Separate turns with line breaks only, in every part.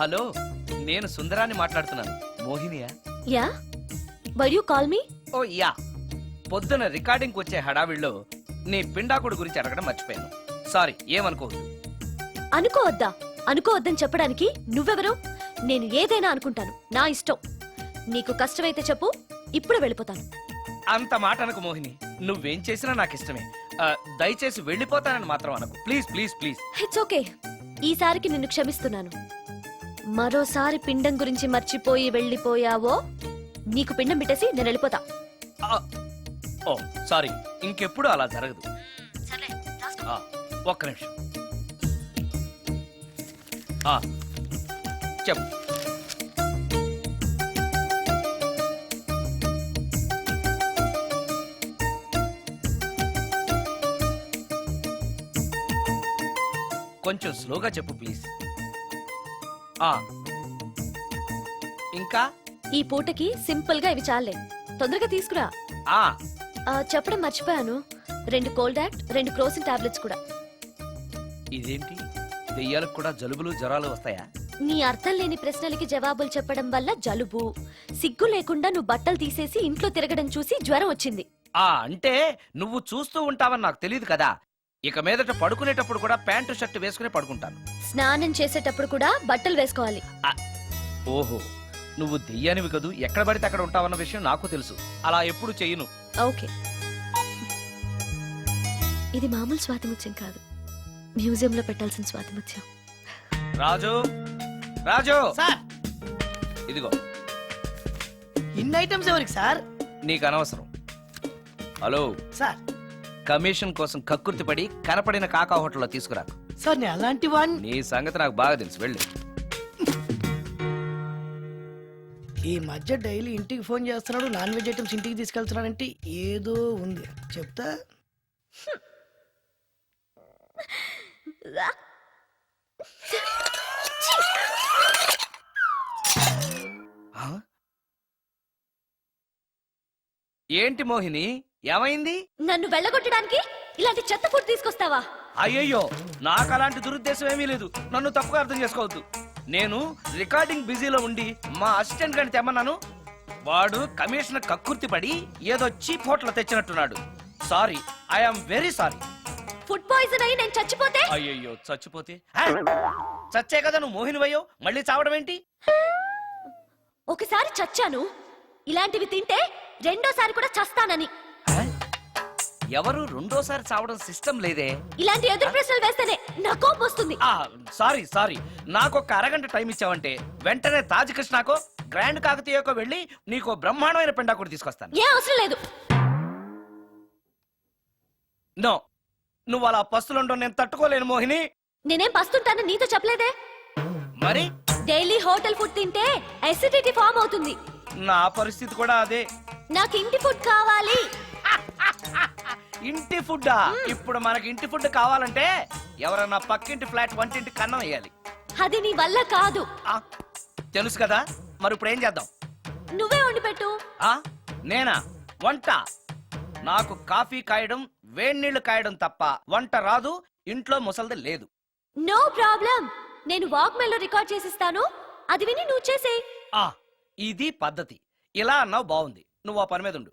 Hello, నేను సుందరాన్ని మాట్లాడుతున్నాను. మోహినియా?
Yeah, why you call me?
Oh yeah, పొద్దున రికార్డింగ్ వచ్చే హడావిడిలో నీ పిండాకుడు గురించి అడగడం మర్చిపోయాను. సారీ, ఏమనుకోవద్దు.
అనుకోవద్దా? అనుకోవద్దని చెప్పడానికి నువ్వెవరు? నేను ఏదైనా అనుకుంటాను, నా ఇష్టం. నీకు కష్టమైతే చెప్పు, ఇప్పుడు వెళ్ళిపోతాను.
అంత మాట అనకు మోహిని, నువ్వేం చేసినా నాకు ఇష్టమే. దయచేసి వెళ్ళిపోతానని మాత్రం అనకు, please please please.
It's okay, ఈసారికి నిన్ను క్షమిస్తున్నాను. మరోసారి పిండం గురించి మర్చిపోయి వెళ్ళిపోయావో నీకు పిండం పెట్టేసి నేను వెళ్ళిపోతా.
ఓ సారీ, ఇంకెప్పుడు అలా జరగదు. ఒక్క నిమిషం. చెప్పు. కొంచెం స్లోగా చెప్పు ప్లీజ్. ఇంకా
ఈ పూటకి సింపుల్ గా ఇవి చాలే, తొందరగా తీసుకురా. చెప్పడం మర్చిపోయాను, 2 కోల్డ్ యాక్ట్, 2 క్రోసిన్ టాబ్లెట్స్ కూడా.
ఇదేంటి, దెయ్యాలకు కూడా జలుబులు జ్వరాలు వస్తాయా?
నీ అర్థం లేని ప్రశ్నలకి జవాబులు చెప్పడం వల్ల జలుబు, సిగ్గు లేకుండా నువ్వు బట్టలు తీసేసి ఇంట్లో తిరగడం చూసి జ్వరం వచ్చింది.
అంటే నువ్వు చూస్తూ ఉంటావని నాకు తెలియదు కదా. ఇక మీదట పడుకునేటప్పుడు కూడా ప్యాంటు షర్ట్ వేసుకుని పడుకుంటాను.
స్నానం చేసేటప్పుడు కూడా బట్టలు వేసుకోవాలి.
ఓహో, నువ్వు దెయ్యానివి కదూ, ఎక్కడ పడితే అక్కడ ఉంటావన్న విషయం నాకు తెలుసు. అలా ఎప్పుడు చెయ్యను.
ఓకే, ఇది మామూలు స్వాతిముత్యం కాదు, మ్యూజియంలో పెట్టాల్సిన స్వాతిముత్యం.
రాజు, రాజు
సార్,
ఇదిగో.
ఇన్ని ఐటమ్స్ ఎవరికి సార్?
నీకు అనవసరం. హలో
సార్,
కమిషన్ కోసం కక్కుర్తి పడి కనపడిన కాకా హోటల్లో తీసుకురాకు.
సార్ నేను అలాంటి వాడిని.
నీ సంగతి నాకు బాగా తెలుసు, వెళ్ళు.
ఈ మధ్య డైలీ ఇంటికి ఫోన్ చేస్తున్నాడు, నాన్ వెజ్ ఐటమ్స్ ఇంటికి తీసుకెళ్తున్నాడంటే ఏదో ఉంది, చెప్తా.
ఏంటి మోహిని, ఏమైంది?
నన్ను వెళ్ళగొట్టడానికి ఇలాంటి చెత్త ఫుడ్ తీసుకొస్తావా?
అయ్యయ్యో, నాకు అలాంటి దురుద్దేశం ఏమీ లేదు, నన్ను తప్పుగా అర్థం చేసుకోవద్దు. నేను రికార్డింగ్ బిజీలో ఉండి మా అసిస్టెంట్ గారిని తెమ్మన్నాను. వాడు కమిషనర్ కక్కుర్తి పడి ఏదో చీప్ హోటల్ తెచ్చినట్టున్నాడు. Sorry, I'm very sorry.
Food poison అయి నేను చచ్చిపోతే?
అయ్యయ్యో, చచ్చిపోతే? చచ్చే కదా నువ్వు మోహినివయ్యో, మళ్ళీ చావడం ఏంటి?
ఒకసారి చచ్చాను, ఇలాంటివి తింటే రెండోసారి కూడా చస్తానని.
ఎవరు రెండోసారి చావడం సిస్టం లేదే.
ఇలాంటి ఎదురు ప్రశ్నలు వేస్తేనే నా కోపం వస్తుంది.
సారీ సారీ, నాకు ఒక అరగంట టైం ఇచ్చావంటే వెంటనే తాజ్ కృష్ణాకో గ్రాండ్ కాకతీయకో వెళ్ళి నీకు బ్రహ్మాండమైన పెండాకుడు తీసుకొస్తాను.
ఏ అవసరం లేదు.
నో, నువ్వు అలా పస్తులుండో నేను తట్టుకోలేను మోహిని.
నేనేం పస్తుంటానని నీతో చెప్పలేదే.
మరి
డైలీ హోటల్ ఫుడ్ తింటే అసిడిటీ ఫామ్ అవుతుంది.
నా పరిస్థితి కూడా అదే.
నాకు ఇంటి ఫుడ్ కావాలి.
ఇంటి ఫుడ్డా? ఇప్పుడు మనకి ఇంటి ఫుడ్ కావాలంటే ఎవరన్నా పక్కింటి ఫ్లాట్ వంటింటి కన్నం వేయాలి.
అది నీ వల్ల కాదు.
తెలుసు కదా, మరి ఇప్పుడు ఏం చేద్దాం?
నువ్వే వండి పెట్టు.
నేనా వంట? నాకు కాఫీ కాయడం, వేడి నీళ్లు కాయడం తప్ప వంట రాదు. ఇంట్లో ముసల్ది లేదు.
నో ప్రాబ్లం, నేను వాక్మెన్ లో రికార్డ్ చేసిస్తాను, అది విని నువ్వు చేసేయ్.
ఇది పద్ధతి. ఇలా అన్నావు, బాగుంది. నువ్వు ఆ పని మీద ఉండు.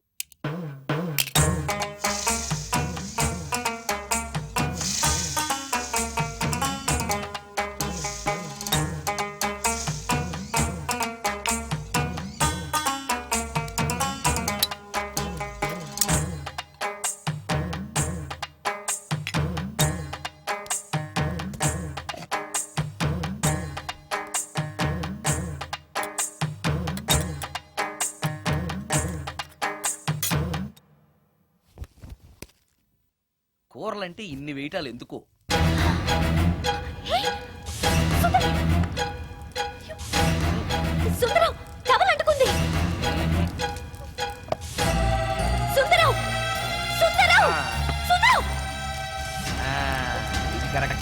కూరలంటే ఇన్ని వేయటాలు ఎందుకు?
సుందరం, టవల్ అంటుకుంది. సుందరం, సుందరం, సుందరం.
ఇది కరెక్ట్.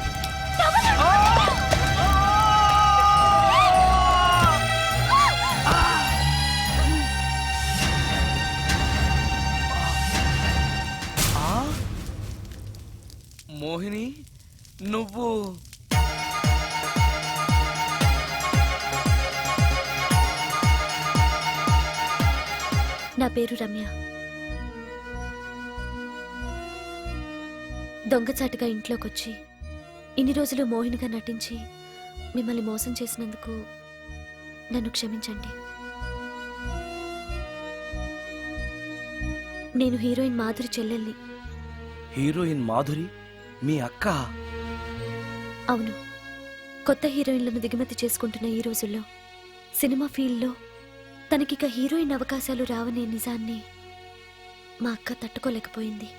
మోహిని, నువ్వు
నా పేరు రమ్య. దొంగచాటుగా ఇంట్లోకొచ్చి ఇన్ని రోజులు మోహినిగా నటించి మిమ్మల్ని మోసం చేసినందుకు నన్ను క్షమించండి. నేను హీరోయిన్ మాధురి చెల్లెల్ని.
హీరోయిన్ మాధురి మీ అక్క?
అవును. కొత్త హీరోయిన్లను దిగుమతి చేసుకుంటున్న ఈ రోజుల్లో సినిమా ఫీల్డ్లో తనకిక హీరోయిన్ అవకాశాలు రావనే నిజాన్ని మా అక్క తట్టుకోలేకపోయింది.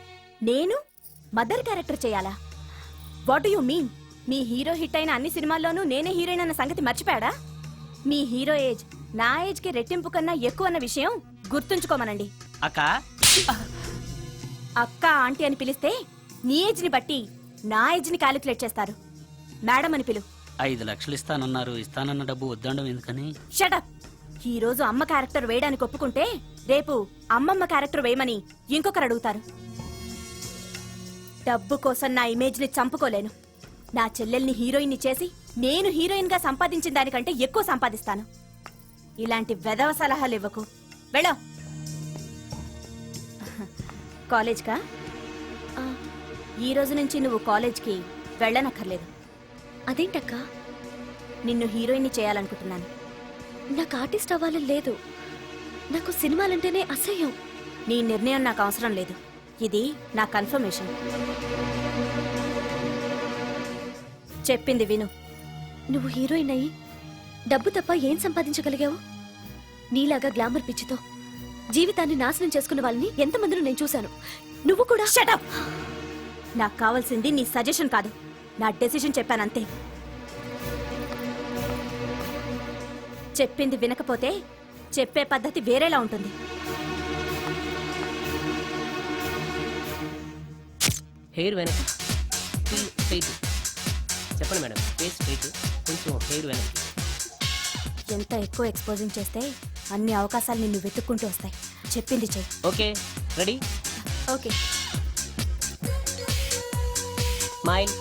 నేను మదర్ క్యారెక్టర్ చేయాలా? What you mean? Me hero hit అయిన అన్ని సినిమాల్లోనూ నేనే హీరోయిన్ అన్న సంగతి మర్చిపోయాడా? మీ హీరో ఏజ్ నా ఏజ్ కి రెట్టింపు కన్నా ఎక్కువ అన్న విషయం గుర్తుంచుకోమనండి.
అక్క
అక్క ఆంటీ అని పిలిస్తే నీ ఏజ్ ని బట్టి నా ఏజ్ ని క్యాలిక్యులేట్ చేస్తారు. మేడం అని పిలు.
5 లక్షలు ఇస్తానన్నారు. ఇస్తానన్న డబ్బు వద్దండం ఎందుకని?
షటప్. ఈ రోజు అమ్మ క్యారెక్టర్ వేయడానికి ఒప్పుకుంటే రేపు అమ్మమ్మ క్యారెక్టర్ వేయమని ఇంకొకరు అడుగుతారు. డబ్బు కోసం నా ఇమేజ్ ని చంపుకోలేను. నా చెల్లెల్ని హీరోయిన్ ని చేసి నేను హీరోయిన్ గా సంపాదించిన దానికంటే ఎక్కువ సంపాదిస్తాను. ఇలాంటి వెధవ సలహాలు ఇవ్వకు. వెళ్ళో. కాలేజ్కా?
ఆ,
ఈ రోజు నుంచి నువ్వు కాలేజ్కి వెళ్ళనక్కర్లేదు.
అదేంటక్క?
నిన్ను హీరోయిన్ ని చేయాలనుకుంటున్నాను.
నాకు ఆర్టిస్ట్ అవ్వాలని లేదు. నాకు సినిమాలంటేనే అసహ్యం.
నీ నిర్ణయం నాకు అవసరం లేదు. ఇది నా కన్ఫర్మేషన్. చెప్పింది విను.
నువ్వు హీరోయిన్ అయ్యి డబ్బు తప్ప ఏం సంపాదించగలిగావు? నీలాగా గ్లామర్ పిచ్చితో జీవితాన్ని నాశనం చేసుకున్న వాళ్ళని ఎంతమందిని నేను చూశాను. నువ్వు కూడా.
షటప్. నాకు కావాల్సింది నీ సజెషన్ కాదు, నా డెసిషన్ చెప్పానంతే. చెప్పింది వినకపోతే చెప్పే పద్ధతి వేరేలా ఉంటుంది.
హెయిర్ వెనక్కి స్ట్రైట్. చెప్పండి మేడం. ఫేస్ స్ట్రైట్, కొంచెం హెయిర్ వెనక్కి.
ఎంత ఎక్కువ ఎక్స్పోజింగ్ చేస్తే అన్ని అవకాశాలు నిన్ను వెతుక్కుంటూ వస్తాయి. చెప్పింది చెయ్యి.
Okay, ready?
Okay.
Smile.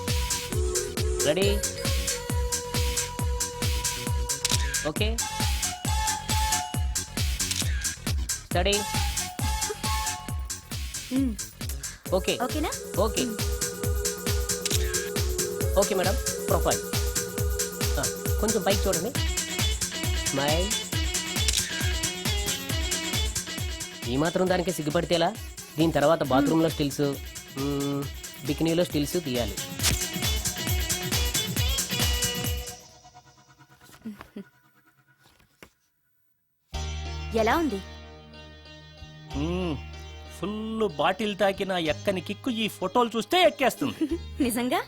Ready? Okay. Study. Okay
ఓకేనా?
ఓకే. Okay madam. ప్రొఫైల్ కొంచెం పైకి చూడండి. స్మైల్. ఈ మాత్రం దానికి సిగ్గుపడితేలా? దీని తర్వాత బాత్రూంలో స్టిల్స్, బికినీలో స్టిల్స్ తీయాలి.
ఎలా ఉంది?
ఫుల్ బాటిల్ తాకిన ఎక్కని కిక్కు ఈ ఫోటోలు చూస్తే ఎక్కేస్తుంది.
నిజంగా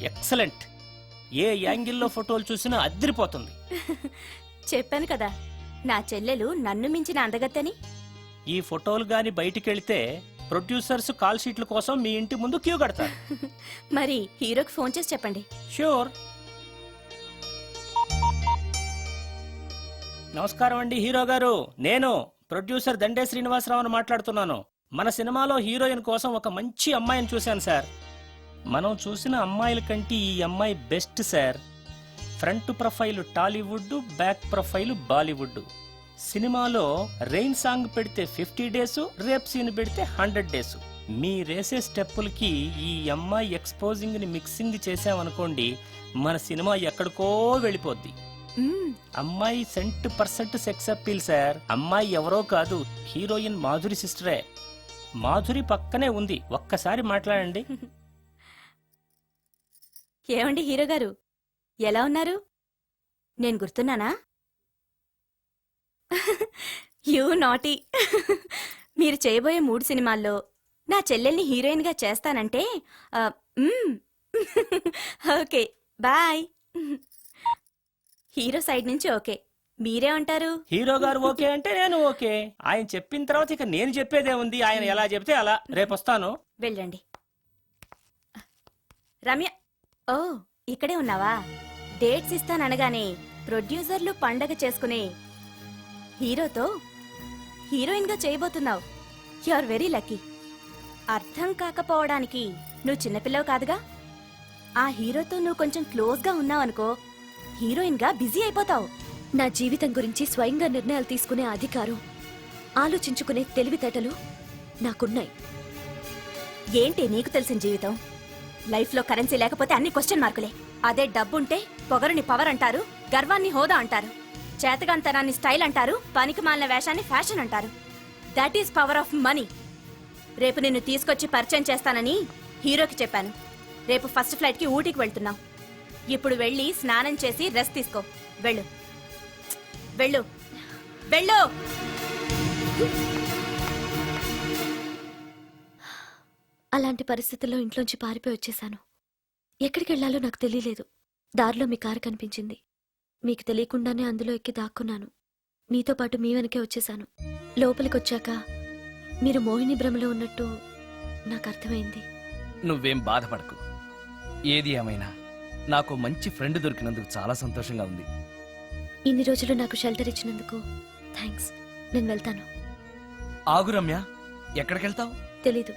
ఎక్సలెంట్. ఏ యాంగిల్లో ఫోటోలు చూసినా అద్దరిపోతుంది.
చెప్పాను కదా, నా చెల్లెలు నన్ను మించిన అందగత్తని.
ఈ ఫోటోలు గాని బయటికెళ్తే ప్రొడ్యూసర్స్ కాల్ షీట్ల కోసం మీ ఇంటి ముందు క్యూ కడతారు.
మరి హీరోకి ఫోన్ చేసి చెప్పండి.
ష్యూర్. నమస్కారం అండి హీరో గారు. నేను ప్రొడ్యూసర్ దండే శ్రీనివాసరావుని మాట్లాడుతున్నాను. మన సినిమాలో హీరోయిన్ కోసం ఒక మంచి అమ్మాయిని చూశాను సార్. మనం చూసిన అమ్మాయిల కంటే ఈ అమ్మాయి best sir. Front profile Tollywood, back profile Bollywood. సినిమాలో రెయిన్ సాంగ్ పెడితే 50 డేస్, రేప్ సీన్ పెడితే 100 డేస్. మీరేసే స్టెప్పులకి ఈ అమ్మాయి ఎక్స్పోజింగ్ ని మిక్సింగ్ చేసామనుకోండి, మన సినిమా ఎక్కడికో వెళ్ళిపోద్ది. అమ్మాయి 100% సెక్స్ అప్పీల్ సార్. అమ్మాయి ఎవరో కాదు, హీరోయిన్ మాధురి సిస్టరే. మాధురి పక్కనే ఉంది, ఒక్కసారి మాట్లాడండి.
ఏమండి హీరో గారు, ఎలా ఉన్నారు? నేను గుర్తున్నానా? You naughty. మీరు చేయబోయే 3 సినిమాల్లో నా చెల్లెల్ని హీరోయిన్ గా చేస్తానంటే ఓకే బాయ్. హీరో సైడ్ నుంచి ఓకే, మీరే అంటారు?
హీరో గారు ఓకే అంటే నేను ఓకే. ఆయన చెప్పిన తర్వాత ఇక నేను చెప్పేదే ఉంది. ఆయన ఎలా చెప్తే అలా. రేపు వస్తాను.
వెళ్ళండి. రమ్య, ఓ ఇక్కడే ఉన్నావా? డేట్స్ ఇస్తాననగానే ప్రొడ్యూసర్లు పండగ చేసుకునే హీరోతో హీరోయిన్ గా చేయబోతున్నావు. You are very lucky. అర్థం కాకపోవడానికి నువ్వు చిన్నపిల్లవు కాదుగా. ఆ హీరోతో నువ్వు కొంచెం క్లోజ్ గా ఉన్నావనుకో, హీరోయిన్ గా బిజీ అయిపోతావు.
నా జీవితం గురించి స్వయంగా నిర్ణయాలు తీసుకునే అధికారం, ఆలోచించుకునే తెలివితేటలు నాకున్నాయి.
ఏంటి నీకు తెలిసిన జీవితం? లైఫ్లో కరెన్సీ లేకపోతే అన్ని క్వశ్చన్ మార్కులే. అదే డబ్బుంటే పొగరుని పవర్ అంటారు, గర్వాన్ని హోదా అంటారు, చేతగాంతనాన్ని స్టైల్ అంటారు, పనికి మాలిన వేషాన్ని ఫ్యాషన్ అంటారు. That is power of money. రేపు నిన్ను తీసుకొచ్చి పరిచయం చేస్తానని హీరోకి చెప్పాను. రేపు ఫస్ట్ ఫ్లైట్కి ఊటీకి వెళ్తున్నాం. ఇప్పుడు వెళ్ళి స్నానం చేసి రెస్ట్ తీసుకో. వెళ్ళు వెళ్ళు వెళ్ళు.
అలాంటి పరిస్థితుల్లో ఇంట్లోంచి పారిపోయి వచ్చేశాను. ఎక్కడికి వెళ్లాలో నాకు తెలియలేదు. దారిలో మీ కారు కనిపించింది. మీకు తెలియకుండానే అందులో ఎక్కి దాక్కున్నాను. మీతో పాటు మీ వెనకే వచ్చేశాను. లోపలికొచ్చాక మీరు మోహిని భ్రమలో ఉన్నట్టు నాకు అర్థమైంది.
నువ్వేం బాధపడకు. ఏది ఏమైనా నాకు మంచి ఫ్రెండ్ దొరికినందుకు చాలా సంతోషంగా ఉంది.
ఇన్ని రోజులు నాకు షెల్టర్ ఇచ్చినందుకు థ్యాంక్స్. నేను వెళ్తాను.
ఆగు రమ్య, ఎక్కడికెళ్తావు?
తెలీదు.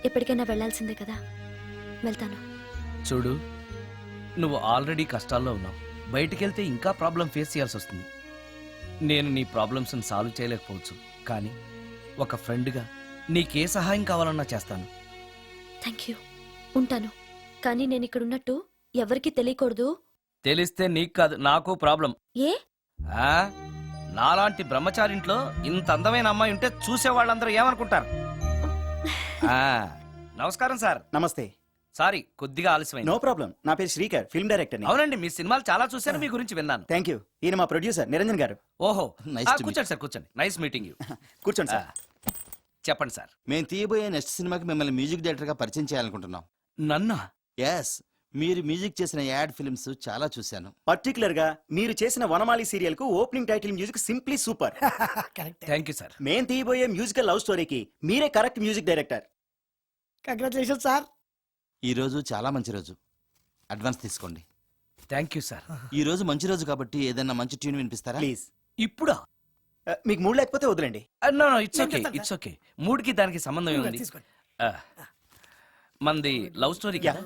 ఎప్పటికైనా వెళ్లాల్సిందే కదా. వెళ్తాను.
చూడు, నువ్వు ఆల్రెడీ కష్టాల్లో ఉన్నావు. బయటికెళ్తే ఇంకా ప్రాబ్లం ఫేస్ చేయాల్సి వస్తుంది. నేను నీ ప్రాబ్లమ్స్ని సాల్వ్ చేయలేకపోవచ్చు, కానీ ఒక ఫ్రెండ్గా నీకే సహాయం కావాలన్నా చేస్తాను.
Thank you. ఉంటాను. కానీ నేను ఇక్కడ ఉన్నట్టు ఎవరికీ తెలియకూడదు.
తెలిస్తే నీకు కాదు, నాకు ప్రాబ్లం.
ఏ?
ఆ? నాలాంటి బ్రహ్మచారింట్లో ఇంత అందమైన అమ్మాయి ఉంటే చూసేవాళ్ళందరూ ఏమనుకుంటారు? ఆ, నమస్కారం సార్.
నమస్తే.
సారీ, కొద్దిగా ఆలస్యమైంది.
No problem. నా పేరు శ్రీకర్, ఫిల్మ్ డైరెక్టర్.
అవునండి, మీ సినిమాలు చాలా చూశాను, మీ గురించి విన్నాను.
Thank you. ఈయన మా ప్రొడ్యూసర్ నిరంజన్ గారు.
ఓహో,
Nice to meet
కూర్చోండి సార్, కూర్చోండి. Nice meeting you.
కూర్చోండి సార్.
చెప్పండి సార్.
మేము తీయబోయే నెక్స్ట్ సినిమాకి మిమ్మల్ని మ్యూజిక్ డైరెక్టర్ గా పరిచయం చేయాలనుకుంటున్నాం.
నన్నా?
ఎస్, మీరు మ్యూజిక్ చేసిన యాడ్ ఫిల్మ్స్ చాలా చూశాను.
పర్టికులర్ గా మీరు చేసిన వనమాలి సీరియల్ కు opening title music simply super.
Correct.
Thank you sir.
మేం తీయబోయే మ్యూజికల్ లవ్ స్టోరీకి మీరే correct music director.
Congratulation sir.
ఈ రోజు చాలా మంచి రోజు. అడ్వాన్స్ తీసుకోండి.
Thank you sir.
ఈ రోజు మంచి రోజు కాబట్టి ఏదైనా మంచి ట్యూన్ వినిపిస్తారా?
ప్లీజ్.
ఇప్పుడా?
మీకు మూడు లేకపోతే వదిలేండి.
నో ఇట్స్
నేను
ఓకే,
చేస్తాను
ఇట్స్ ఓకే. మూడుకి దానికి సంబంధం ఏముంది?
తీసుకోండి.
మంది లవ్ స్టోరీ కదా.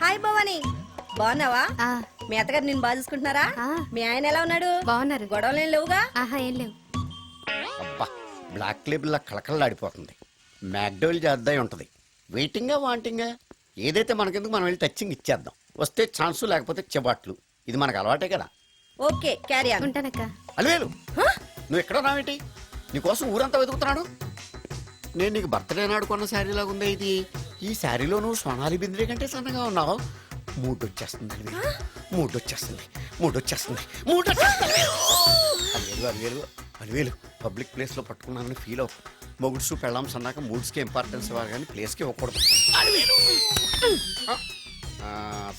హాయ్ భవాని, బాగున్నావా? మీ అత్తగారు నిన్ను బాగా చూసుకుంటున్నారా? మీ ఆయన ఎలా ఉన్నాడు?
బాగున్నారు.
గొడవలు ఏం లేవుగా?
ఆహా, ఏం లేవు.
అబ్బా, బ్లాక్ లేబుల్లా కళకళలాడిపోతుంది. మ్యాక్డోల్ చేద్దాయి ఉంటుంది. వెయిటింగా వాంటింగా ఏదైతే మనకెందుకు, మనం వెళ్ళి టచ్చింగ్ ఇచ్చేద్దాం. వస్తే ఛాన్సు, లేకపోతే చెబాట్లు. ఇది మనకు అలవాటే కదా.
Okay, carry on.
ఉంటానక్క.
అలివేలు, నువ్వు ఎక్కడ రావేంటి? నీకోసం ఊరంతా వెతుకుతున్నాడు. నేను నీకు బర్త్డే నాడు కొన్న శారీలాగా ఉందే ఇది. ఈ శారీలో నువ్వు సోనాలి బింద్రే కంటే సన్నగా ఉన్నావు. మూడు వచ్చేస్తుంది అలివేలు, మూడు వచ్చేస్తుంది, మూడు వచ్చేస్తుంది, మూడు వచ్చేస్తుంది. అలివేలు అలివేలు అలివేలు, పబ్లిక్ ప్లేస్లో పట్టుకున్నానని ఫీల్ అవ్వు. మొగుడ్స్ పెళ్ళాంస్ అన్నాక మూడ్స్కి ఇంపార్టెన్స్ ఇవ్వాలి, కానీ ప్లేస్కి ఇవ్వకూడదు.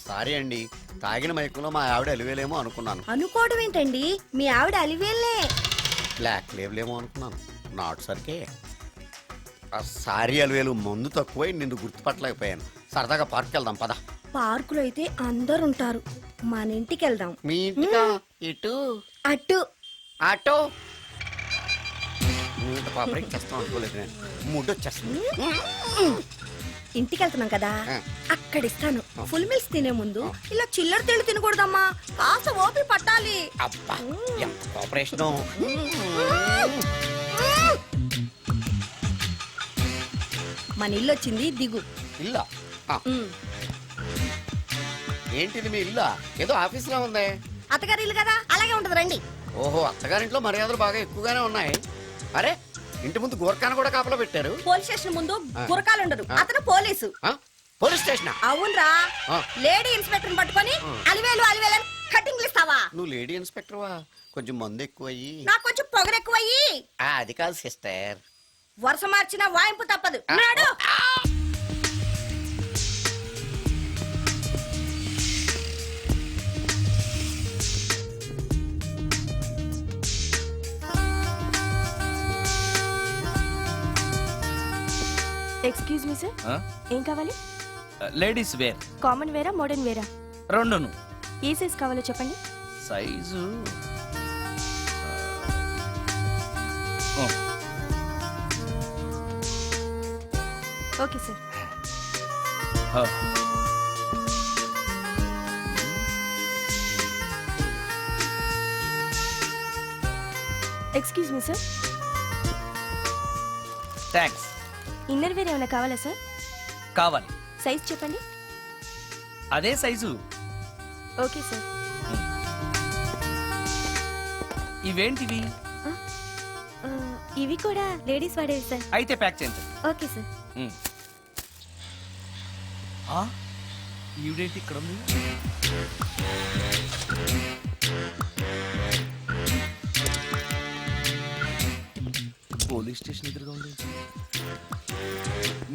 సారీ అండి, తాగిన మైకంలో మా ఆవిడ అలివేలేమో అనుకున్నాను.
అనుకోవడం ఏంటండి, మీ ఆవిడ అలివేలే.
బ్లాక్ లేబులేమో అనుకున్నాను. నాట్ సరికే. సారీ అలివేలు, మందు తక్కువై నిన్ను గుర్తుపట్టలేకపోయాను. సరదాగా పార్క్ వెళ్దాం పద.
పార్కులో అయితే అందరు ఉంటారు, మన ఇంటికి వెళ్దాం.
మీ ఇంటికా? ఇటు
అటు.
ఆటో. నువ్వు ఇంత పాపరేట్ చేస్తాం అనుకోలేదు నేను. మూడు వచ్చేస్తుంది.
ఇంటికి వెళ్తున్నాం కదా,
ఆ.
అక్కడ ఇస్తాను. ఫుల్ మీల్స్ తినే ముందు ఇలా చిల్లర తెళ్ళు తినకూడదమ్మా, కాస్త ఓపి పట్టాలి.
అబ్బా, ఎంత కోఆపరేషను.
మన ఇల్లు వచ్చింది, దిగు.
ఇల్లా? ఏంటిది మీ ఇల్లా? ఏదో ఆఫీసులో ఉంది.
అత్తగారి ఇల్లు కదా, అలాగే ఉంటది, రండి.
ఓహో, అత్తగారింట్లో మర్యాదలు బాగా ఎక్కువగానే ఉన్నాయి. అరే, ఇంటి ముందు గోర్ఖాను కూడా కాపలా పెట్టారు.
పోలీస్ స్టేషన్ ముందు గురకాలు ఉండరు, అతను పోలీసు.
ఆ? Police station?
అవునరా,
ఆ.
లేడీ ఇన్స్పెక్టర్ పట్టుకొని అలివేలు అలివేలు కటింగ్లు ఇస్తావా?
నువ్వు లేడీ ఇన్స్పెక్టర్వా? కొంచెం మందు ఎక్కువయ్యి.
నాకు కొంచెం పొగరెక్కువయ్యి.
అది కాదు సిస్టర్.
వరుస మార్చిన వాయింపు తప్పదు. నాడు
ఎక్స్క్యూజ్ మీ సార్, ఏం కావాలి?
లేడీస్ వేర్
కామన్ వేరా, మోడర్న్ వేరా?
రెండును.
ఏ సైజ్ కావాలో చెప్పండి.
Size
okay sir. Excuse me sir,
thanks.
Inner wear ఏమైనా కావాలా సార్?
కావాలి.
సైజ్ చెప్పండి.
అదే సైజు.
Okay sir.
ఇవేంటివి?
ఇవి కూడా లేడీస్ వాడేవి సార్.
అయితే ప్యాక్ చేయండి.
Okay sir.
ఈవిడేంటి ఇక్కడ ఉంది? పోలీస్ స్టేషన్ ఎదురుగా ఉంది.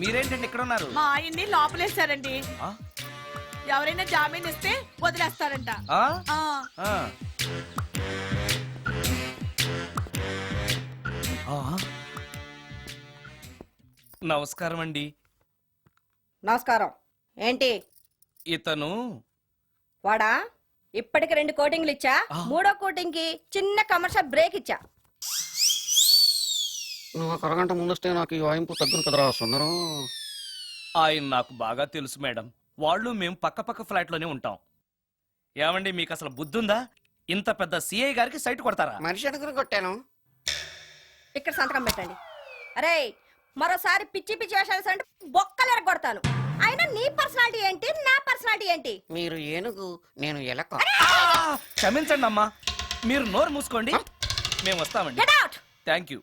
మీరేంటండి ఇక్కడ ఉన్నారు?
మా ఆయన్ని లోపలేస్తారండి.
ఆ?
ఎవరైనా జామీన్ ఇస్తే వదిలేస్తారంట.
ఆ?
ఆ.
ఆ. ఆ. నమస్కారం అండి.
నమస్కారం. ఏంటి
ఇతను
వాడా? ఇప్పటికి 2 కోటింగ్లు ఇచ్చా.
ఆ.
3వ కోటింగ్ కి చిన్న కమర్షియల్ బ్రేక్ ఇచ్చా.
నువ్వు ఒక అరగంట ముందొస్తే నాకు ఈ వాయింపు తగ్గును కదరా సుందరం.
ఆయన నాకు బాగా తెలుసు మేడం. వాళ్ళు మేము పక్క ఫ్లాట్ లోనే ఉంటాం. ఏమండి మీకు అసలు బుద్ధుందా? ఇంత పెద్ద సిఐ గారికి సైట్ కొడతారా?
మనిషి అనుకుని కొట్టాను.
ఇక్కడ సంతకం పెట్టండి. అరే మరోసారి పిచ్చి పిచ్చి వేషాలు అంటే బొక్కలు ఎరగొడతాను. అయినా నీ పర్సనాలిటీ ఏంటి, నా పర్సనాలిటీ ఏంటి?
మీరు ఏనుగు, నేను ఎలక.
క్షమించండి అమ్మా, మీరు నోరు మూసుకోండి. మేము వస్తామండి.
Get out.
Thank you.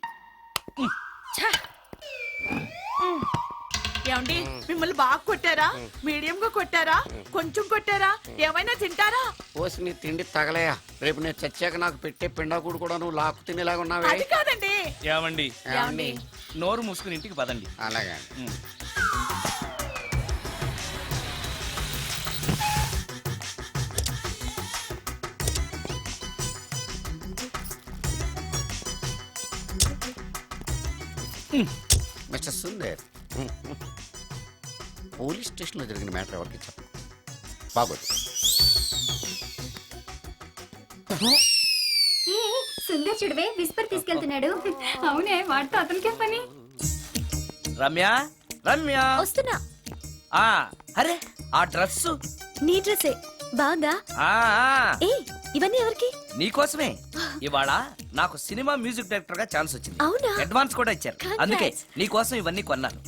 ఏమండి మిమ్మల్ని బాగా కొట్టారా, మీడియం గా కొట్టారా, కొంచెం కొట్టారా, ఏమైనా తింటారా?
పోసి నీ తిండి తగలయా. రేపు నేను చచ్చాక నాకు పెట్టే పిండాకుడు కూడా నువ్వు లాక్కు తినేలాగా ఉన్నావే.
అది కాదండి.
ఏమండి
ఏమండి?
నోరు మూసుకుని ఇంటికి పదండి.
అలాగే. మిస్టర్ సుందర్, పోలీస్ స్టేషన్లో జరిగిన మ్యాటర్ ఎవరికి చెప్పు. బాగోదు.
సుందర్ చూడవే విస్పర్ తీసుకెళ్తున్నాడు. అవునే, వాడితో అతనికే పని.
రమ్య, రమ్య
వస్తున్నా.
ఆ అరే ఆ డ్రెస్
నీ డ్రెస్సే బాగుందా? ఏ ఇవన్నీ ఎవరికి?
నీకోసమే. ఇవాళ నాకు సినిమా మ్యూజిక్ డైరెక్టర్ గా ఛాన్స్ వచ్చింది.
అవునా?
అడ్వాన్స్ కూడా ఇచ్చారు.
Congrats.
అందుకే నీకోసం ఇవన్నీ కొన్నాను.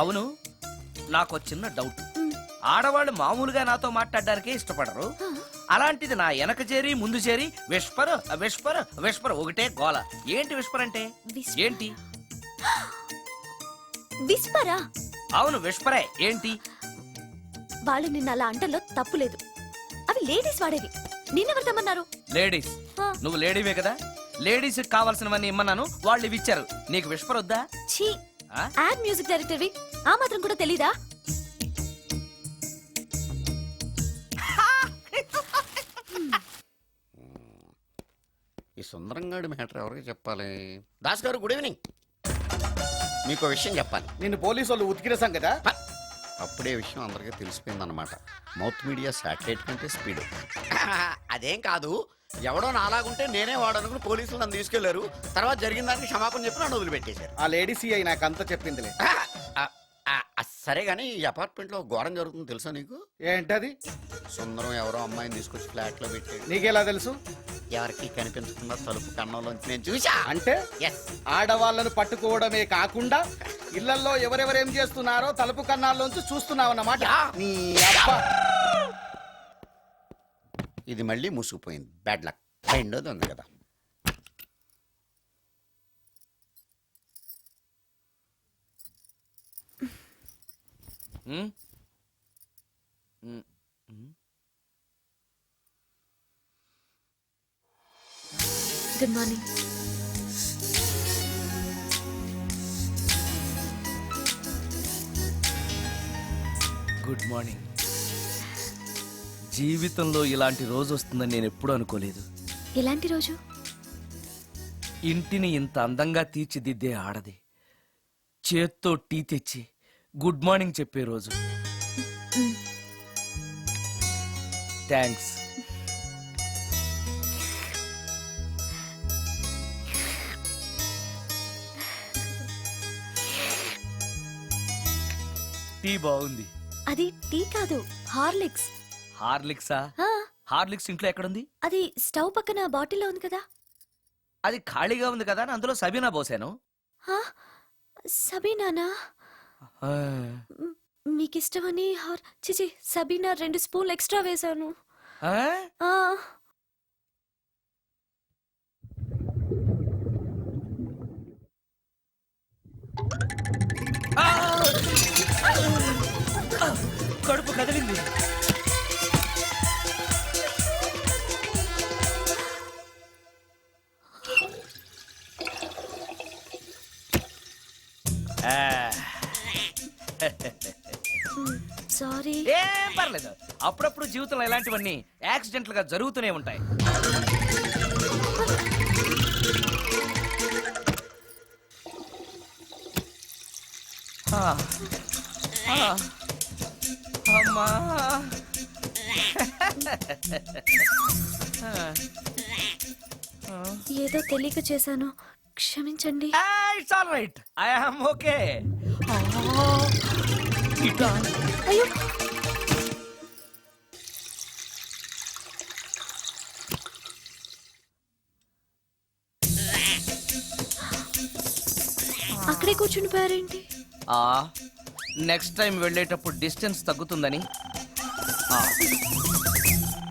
అవును, నాకు చిన్న డౌట్. ఆడవాళ్ళు మామూలుగా నాతో మాట్లాడడానికే ఇష్టపడరు. అలాంటిది నా వెనక చేరి ముందు చేరి విస్పర్ విస్పర్ విస్పర్ ఒకటే గోల. ఏంటి విస్పర్ అంటే?
Whisper.
ఏంటి?
విస్పరా?
అవును విస్పరే. ఏంటి?
వాళ్ళు నిన్న అలా అంటలో తప్పులేదు. అవి లేడీస్ వాడేవి. నిన్నెవరు తెమ్మన్నారు?
లేడీస్.
ఆ.
నువ్వు లేడీవే కదా. లేడీస్ కావాల్సినవన్నీ ఇమ్మన్నాను, వాళ్ళు ఇవి ఇచ్చారు. నీకు విస్పర్ వద్దా?
ఛీ,
ఆ?
యాడ్ మ్యూజిక్ డైరెక్టర్వి, ఆ మాత్రం కూడా తెలీదా?
ఈ సుందరంగాడి మ్యాటర్ ఎవరికి చెప్పాలి? దాస్ గారు గుడ్ ఈవినింగ్. మీకు విషయం చెప్పాలి.
నిన్ను పోలీసు వాళ్ళు ఉతికిరేసాం కదా.
అప్పుడే విషయం అందరికీ తెలిసిపోయిందన్నమాట. మౌత్ మీడియా శాటిలైట్ కంటే స్పీడ్. అదేం కాదు, ఎవడో నాలాగుంటే నేనే వాడనుకుని పోలీసులు నన్ను తీసుకెళ్లారు. తర్వాత జరిగిన దానికి క్షమాపణ చెప్పి నన్ను వదిలిపెట్టేశారు.
ఆ లేడీ సిఐ నాకు అంతా చెప్పిందిలే.
సరే గానీ ఈ అపార్ట్మెంట్ లో ఘోరం జరుగుతుంది తెలుసా నీకు?
ఏంటది?
సుందరం ఎవరో అమ్మాయిని తీసుకొచ్చి ఫ్లాట్ లో పెట్టాడు.
నీకెలా తెలుసు?
ఎవరికి కనిపించకుండా తలుపు కన్నంలోంచి నేను చూసా.
అంటే
ఎస్,
ఆడవాళ్ళను పట్టుకోవడమే కాకుండా ఇళ్లలో ఎవరెవరేం చేస్తున్నారో తలుపు కన్నాల్లోంచి చూస్తున్నావన్నమాట. నీ అబ్బా.
ఇది మళ్ళీ మూసుకుపోయింది. Bad luck. రెండోది ఉంది కదా.
Good morning.
Good morning. జీవితంలో ఇలాంటి రోజు వస్తుందని నేను ఎప్పుడూ అనుకోలేదు.
ఎలాంటి రోజు?
ఇంటిని ఇంత అందంగా తీర్చిదిద్దే ఆడది చేత్తో టీ తెచ్చి గుడ్ మార్నింగ్ చెప్పే రోజు. థ్యాంక్స్. టీ బాగుంది.
అది టీ కాదు, హార్లిక్స్.
హార్లిక్సా?
ఆ,
హార్లిక్స్ ఇంట్లో ఎక్కడుంది?
అది స్టవ్ పక్కన బాటిల్లో ఉంది కదా.
అది ఖాళీగా ఉంది కదా అని అందులో సబీనా పోసాను.
ఆ, సబీనానా?
ఆ,
మీకిష్టమని చిచి సబీనా 2 స్పూన్లు ఎక్స్ట్రా వేశాను.
ఆ?
ఆ,
ఆ! కడుపు కదిలింది.
సారీ.
ఏం పర్లేదు. అప్పుడప్పుడు జీవితంలో ఇలాంటివన్నీ యాక్సిడెంట్లుగా జరుగుతూనే ఉంటాయి. ఆ, ఆ, అమ్మా.
ఏదో తెలియక చేశాను, క్షమించండి.
It's all right. I am okay. ఇట్లా
అయ్యో, అక్కడే కూర్చుని పోయారేంటి?
నెక్స్ట్ టైం వెళ్ళేటప్పుడు డిస్టెన్స్ తగ్గుతుందని. ఆ,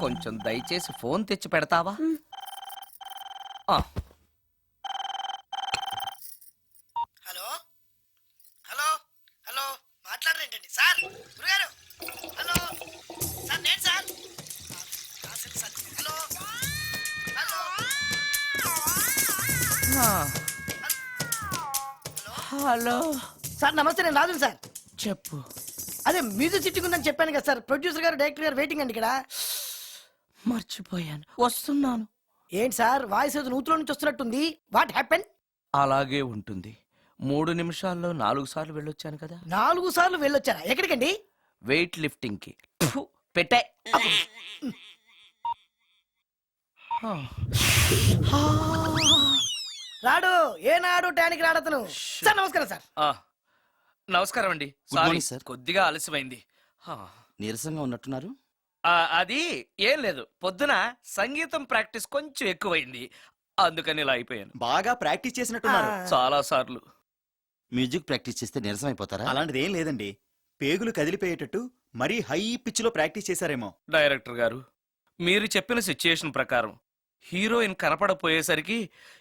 కొంచెం దయచేసి ఫోన్ తెచ్చి పెడతావా? ఆ,
హలో హలో హలో మాట్లాడరేంటండి సార్? గురుగారు హలో సార్, నేను sir. Hello hello
hello
sir నమస్తే, నేను రాజు సార్.
చెప్పు.
అదే మ్యూజిక్ సిట్టింగ్ ఉందని చెప్పాను కదా సార్. ప్రొడ్యూసర్ గారు, డైరెక్టర్ గారు వెయిటింగ్ అండి ఇక్కడ.
మర్చిపోయాను, వస్తున్నాను.
ఏంటి సార్ వాయిస్ ఏదో నూతులో నుంచి వస్తున్నట్టుంది? What happen?
అలాగే ఉంటుంది. 3 నిమిషాల్లో 4 సార్లు వెళ్ళొచ్చాను కదా.
4 సార్లు వెళ్ళొచ్చారా? ఎక్కడికండి?
వెయిట్ లిఫ్టింగ్ కి. ఫు, పెట్టే.
రాడు ఏనాడు టానికి రాడతను. సార్ నమస్కారం సార్.
నమస్కారం అండి.
Good
sorry,
morning, sir.
కొద్దిగా ఆలస్యమైంది.
నీరసంగా ఉన్నట్టున్నారు.
అది ఏం లేదు, పొద్దున సంగీతం ప్రాక్టీస్ కొంచెం ఎక్కువైంది, అందుకని ఇలా అయిపోయాను.
బాగా ప్రాక్టీస్ చేసినట్టున్నారు.
చాలా సార్లు.
మ్యూజిక్ ప్రాక్టీస్ చేస్తే నీరసం అయిపోతారా? అలాంటిది ఏం లేదండి. పేగులు కదిలిపోయేటట్టు మరీ హై పిచ్ లో ప్రాక్టీస్ చేశారేమో.
డైరెక్టర్ గారు, మీరు చెప్పిన సిచ్యుయేషన్ ప్రకారం హీరోయిన్ కనపడపోయేసరికి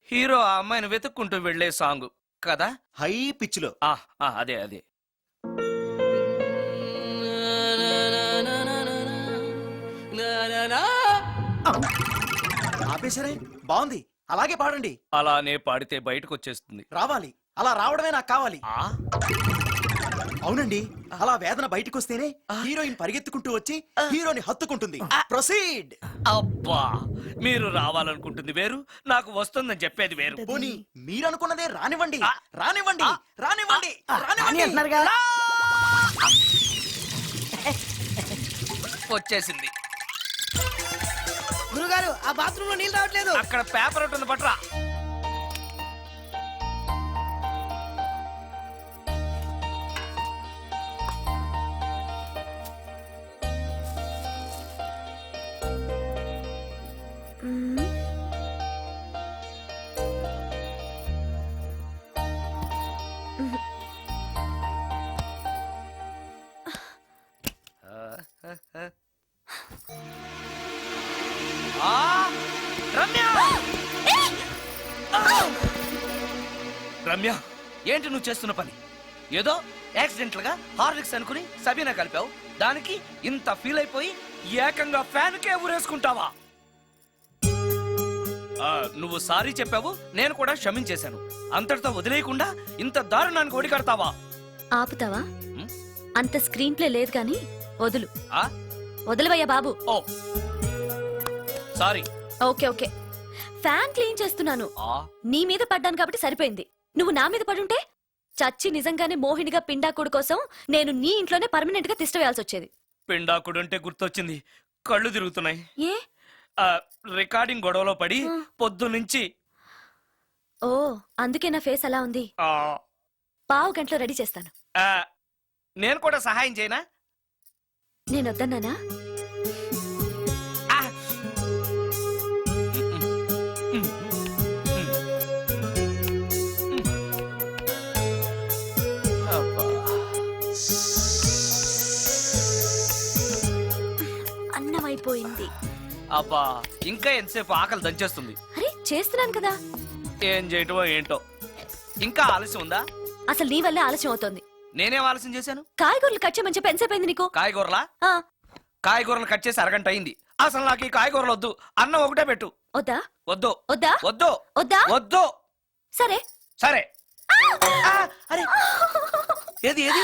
హీరో ఆ అమ్మాయిని వెతుక్కుంటూ వెళ్లే సాంగ్ కదా.
హై పిచ్ లో.
అదే అదే.
ఆపేశారే? బాగుంది, అలాగే పాడండి.
అలానే పాడితే బయటకు వచ్చేస్తుంది.
రావాలి, అలా రావడమే నాకు కావాలి.
ఆ
అవునండి, అలా వేదన బయటకు వస్తేనే హీరోయిన్ పరిగెత్తుకుంటూ వచ్చి హీరోని హత్తుకుంటుంది. ప్రొసీడ్.
అబ్బా, మీరు రావాలనుకుంటుంది వేరు, నాకు వస్తుందని చెప్పేది వేరు.
పోనీ మీరు అనుకున్నదే రానివ్వండి. రానివ్వండి, రానివ్వండి,
అని
రానివ్వండి.
అంటున్నారుగా.
వచ్చేసింది.
గురుగారు ఆ బాత్రూమ్ లో నీళ్ళు రావట్లేదు.
అక్కడ పేపర్ ఉంటుంది, పట్రా.
మ్మ్.
రమ్య! రమ్య, ఏంటి నువ్వు చేస్తున్న పని? ఏదో యాక్సిడెంటల్ గా హార్లిక్స్ అనుకుని సబీనా కలిపావు, దానికి ఇంత ఫీల్ అయిపోయి ఏకంగా ఫ్యాన్ కే ఊరేసుకుంటావా? నువ్వు సారీ చెప్పావు, నేను కూడా క్షమించేశాను. అంతటితో వదిలేయకుండా ఇంత దారుణానికి ఒడికడతావా?
ఆపుతావా?
మ్?
అంత స్క్రీన్ ప్లే లేదు గాని వదులు.
ఆ?
వదలవయ్యా బాబు.
Oh sorry.
Okay okay, fan clean చేస్తున్నాను.
ఆ
నీ మీద పడ్డాను కాబట్టి సరిపోయింది. నువ్వు నా మీద పడుంటే చచ్చి నిజంగానే మోహినిగా పిండాకుడు కోసం నేను నీ ఇంట్లోనే పర్మనెంట్ గా తిష్ట వేయాల్సి వచ్చేది.
పిండాకుడంటే గుర్తొచ్చింది. కళ్ళు తిరుగుతున్నాయి.
ఏ
ఆ, రికార్డింగ్ గొడవలో పడి పొద్దున్నుంచి
ఓ అందుకే నా ఫేస్ అలా ఉంది.
ఆ,
పావు గంటలో రెడీ చేస్తాను.
ఆ, నేను కూడా సహాయం చేయనా?
నేను వద్దన్నానా?
ఆ. అబ్బా.
అన్నం అయిపోయింది.
అబ్బా ఇంకా ఎంతసేపు ఆకలి దంచేస్తుంది.
అరే చేస్తున్నాను కదా.
ఏం చేయటమో ఏంటో. ఇంకా ఆలస్యం ఉందా?
అసలు నీ వల్లే ఆలస్యం అవుతోంది.
నేనేం ఆలస్యం చేశాను?
కాయగూరలు కట్ చేయమని చెప్పి ఎంతసేపు అయింది నీకు?
కాయగూరలా?
ఆ,
కాయగూరలు కట్ చేసి అరగంట అయింది. అసలు నాకు ఈ కాయగూరలు వద్దు. అన్నం ఒకటే పెట్టు.
వద్దా
వద్దు
వద్దా
వద్దు
వద్దా?
వద్దు.
సరే.
సరే. ఆ, అరే ఏది ఏది?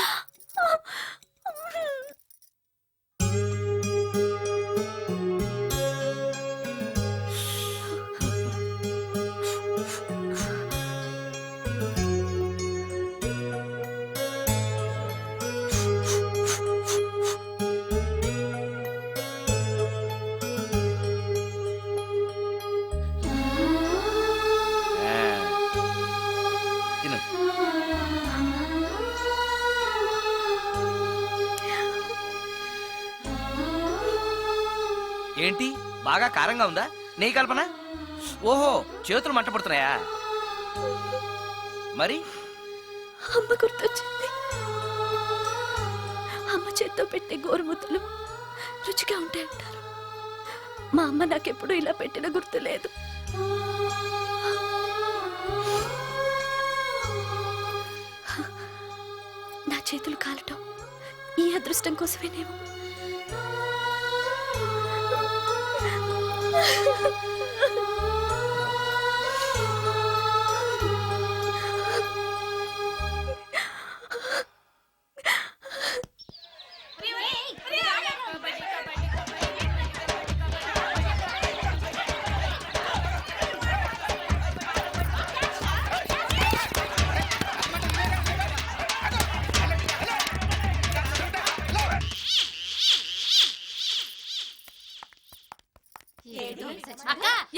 తిను. ఏంటి బాగా కారంగా ఉందా? నెయ్యి కల్పన? ఓహో చేతులు మంట పడుతున్నాయా? మరి
అమ్మ గుర్తొచ్చింది. అమ్మ చేత్తో పెట్టే గోరుముద్దలు రుచిగా ఉంటాయంటారు. మా అమ్మ నాకెప్పుడు ఇలా పెట్టిన గుర్తు లేదు. నా చేతులు కాలటం ఈ అదృష్టం కోసమేనేమో.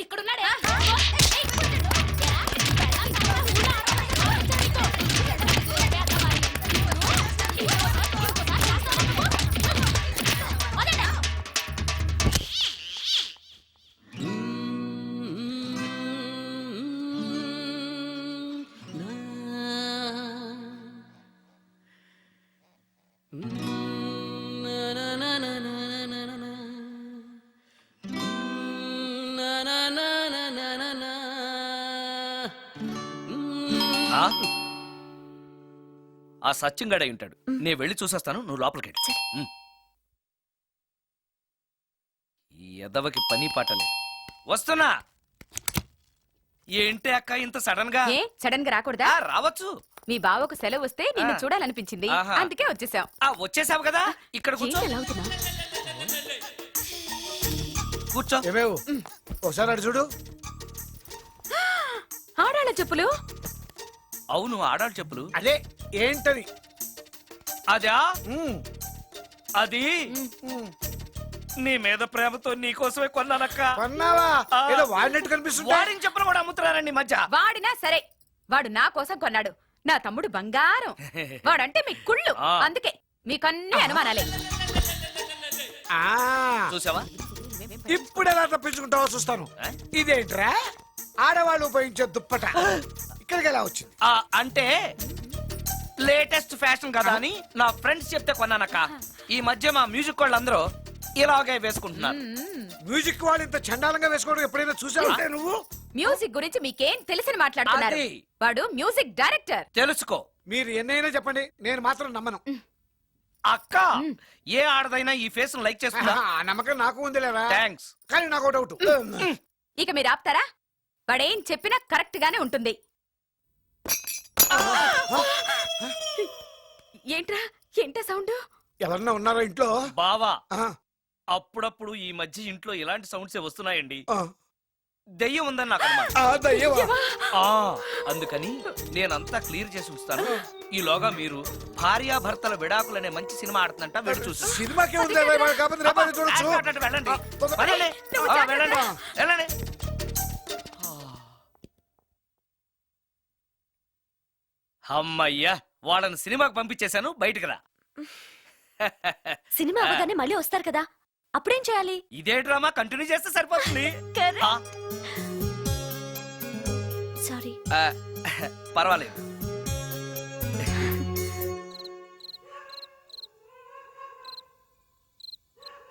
ఇక్కడున్నాడే.
ఆ? ఆ సత్యంగాడై ఉంటాడు. నేను వెళ్ళి చూసేస్తాను, నువ్వు లోపలికి వెళ్ళు. ఉమ్. ఈ ఎదవకి పని పాట లేదు. వస్తున్నా. ఏంటి అక్క ఇంత సడన్ గా?
ఏ సడన్ గా రాకూడదా?
ఆ, రావచ్చు.
మీ బావకు సెలవు వస్తే నిన్ను
ఆ.
చూడాలనిపించింది,
ఆహా.
అందుకే వచ్చేసాం.
ఆ వచ్చేసావు కదా, ఇక్కడ కూర్చో.
ఏంటి ఎలా అవుతున్నా?
కూర్చో.
ఏమేవు ఒకసారి అటు చూడు.
ఆడాళ్ళ చెప్పులు.
అవును ఆడాడు చెప్పులు.
అదే ఏంటది?
అదా
ఉమ్,
అది నీ మీద ప్రేమతో నీకోసమే కొన్నానక్క.
కొన్నావా?
ఆ.
ఏదో వాడినట్టు కనిపిస్తుంటా.
వాడిని చెప్పులు కూడా అమ్ముతున్నారండి ఈ మధ్య.
వాడినా సరే, వాడు నా కోసం కొన్నాడు. నా తమ్ముడు బంగారం. వాడంటే మీ కుళ్ళు.
ఆ.
అందుకే మీకన్నీ అనుమానాలే.
ఆ,
చూసావా?
ఇప్పుడు ఎలా తప్పించుకుంటావో చూస్తాను.
ఆ?
ఇదేంట్రా ఆడవాళ్ళు ఉపయోగించే దుప్పట ఇక్కడికి ఎలా వచ్చింది?
అంటే లేటెస్ట్ ఫ్యాషన్ కదా అని నా ఫ్రెండ్స్ చెప్తే కొన్నానక్క. ఈ మధ్య మా మ్యూజిక్ వాళ్ళందరూ ఇలాగే వేసుకుంటున్నారు.
మ్యూజిక్ వాళ్ళు ఇంత చండాలంగా వేసుకోవడం ఎప్పుడైనా చూసావంటే నువ్వు?
మ్యూజిక్ గురించి మీకేం తెలిసిన మాట్లాడుతున్నారు?
అది.
వాడు మ్యూజిక్ డైరెక్టర్.
తెలుసుకో
మీరు ఎన్నైనా చెప్పండి, నేను మాత్రం నమ్మను.
అక్క. ఏ ఆడదైనా ఈ ఫేస్ లైక్ చేస్తుందా?
ఆ నమ్మకం నాకు ఉందిలేరా,
థ్యాంక్స్.
కానీ నాకు డౌట్.
ఇక మీరు ఆపుతారా? వాడేం చెప్పినా కరెక్ట్ గానే ఉంటుంది. ఏంట్రా ఏంటా సౌండ్?
ఎవరన్నా ఉన్నారా ఇంట్లో?
బావా
ఆ,
అప్పుడప్పుడు ఈ మధ్య ఇంట్లో ఇలాంటి సౌండ్స్ వస్తున్నాయండి.
ఆ.
దెయ్యం ఉందని నాకు అనుమానం.
ఆ దయ్యమా?
ఆ, అందుకని నేనంతా క్లియర్ చేసి ఉంచుతాను. ఈలోగా మీరు భార్యాభర్తల విడాకులనే మంచి సినిమా ఆడుతుందంట వెళ్ళి చూసి
సినిమాకే ఉంది కాకపోతే రేపటి చూడొచ్చు.
వెళ్ళండి వెళ్ళండి.
నువ్వు
ఆ,
జాగ్రత్త.
వెళ్ళండి వెళ్ళండి. అమ్మయ్యా, వాళ్ళని సినిమాకి పంపించేశాను. బయటికి రా.
సినిమా అవగానే మళ్ళీ వస్తారు కదా, అప్పుడేం చేయాలి?
ఇదే డ్రామా కంటిన్యూ చేస్తే సరిపోతుంది. ఆ,
సారీ.
ఆ, పర్వాలేదు.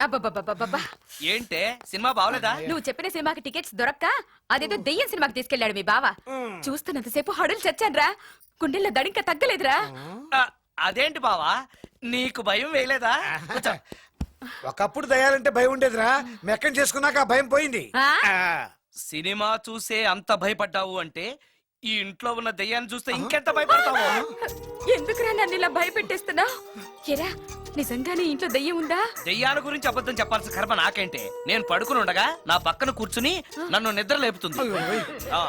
అబ్బబ్బబ్బబ్బబ్బా.
ఏంటే సినిమా బాగలేదా?
నువ్వు చెప్పిన సినిమాకి టికెట్స్ దొరక్క అదేదో దెయ్యం సినిమాకి తీసుకెళ్లాడు మీ బావ. చూస్తున్నంతసేపు హడులు చచ్చాన్రా, గుండెల్లో దడింక తగ్గలేదురా.
ఆ, అదేంటి బావా, నీకు భయం వేయలేదా? కూర్చో.
ఒకప్పుడు దయాలంటే భయం ఉండేదిరా, మెక్కం చేసుకున్నాక ఆ భయం పోయింది.
ఆ?
సినిమా చూసే అంత భయపడ్డావు అంటే ఈ ఇంట్లో ఉన్న దెయ్యాన్ని చూస్తే ఇంకెంత భయపడతావు?
ఎందుకురా నన్ను ఇలా భయపెట్టేస్తున్నావు? ఎరా, నిజంగానే ఇంట్లో దెయ్యం ఉందా?
దెయ్యాల గురించి అబద్ధం చెప్పాల్సిన కర్మ నాకేంటే? నేను పడుకుని ఉండగా నా పక్కన కూర్చుని నన్ను నిద్ర లేపుతుంది. ఆ,